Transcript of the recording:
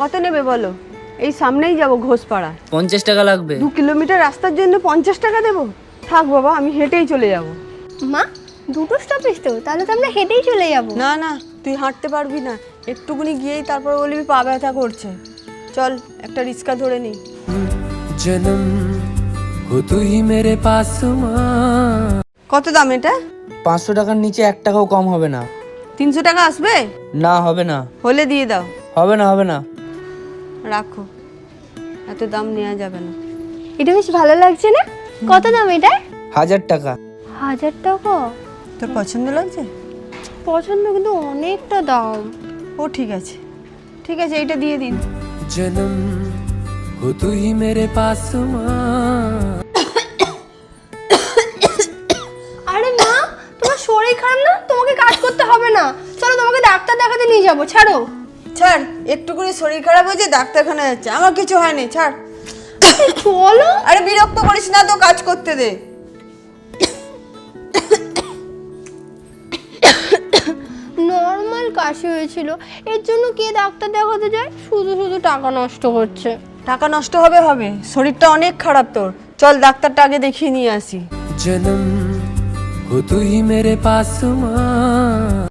কত নেবে বলো? এই সামনেই যাব ঘোষপাড়া। 50 টাকা লাগবে। 2 কিলোমিটার রাস্তার জন্য 50 টাকা দেবো? থাক বাবা, আমি হেঁটেই চলে যাব। মা, দুটো স্টপেজ তো, তাহলে তো আমরা হেঁটেই চলে যাব। না না, তুই হাঁটতে পারবি না, একটুকুনি গিয়েই তারপর বলবি পা ব্যথা করছে। চল একটা রিক্সা ধরে নি। जन्म हो तू ही मेरे पास माँ। কত দাম এটা? 500 টাকার নিচে 1 টাকাও কম হবে না। 300 টাকা আসবে? না হবে না। হলে দিয়ে দাও। হবে না হবে না। রাখো, এত দাম নেওয়া যাবে না। এটা বেশ ভালো লাগছে না? কত দাম এটা? 1000 টাকা। 1000 টাকা? তোর পছন্দ লাগছে? পছন্দ, কিন্তু অনেকটা দাম। ও ঠিক আছে, ঠিক আছে, এইটা দিয়ে দিন। जन्म हो तू ही मेरे पास माँ। আরে মা, তোমার শরীর খারাপ না? তোমাকে কাজ করতে হবে না, চলো তোমাকে ডাক্তার দেখাতে নিয়ে যাবো। ছাড়ো। ছাড়, একটু করে শরীর খারাপ হয়েছে, ডাক্তারখানা যাচ্ছে। আমার কিছু হয়নি, ছাড়। চলো। আরে বিরক্ত করিস না তো, কাজ করতে দে। নর্মাল কাশি হয়েছিল, এর জন্য কে ডাক্তার দেখাতে যায়? শুধু শুধু টাকা নষ্ট করছে। টাকা নষ্ট হবে হবে, শরীরটা অনেক খারাপ তোর। চল ডাক্তারটা আগে দেখিয়ে নিয়ে আসি। जन्म हो तू ही मेरे पास माँ।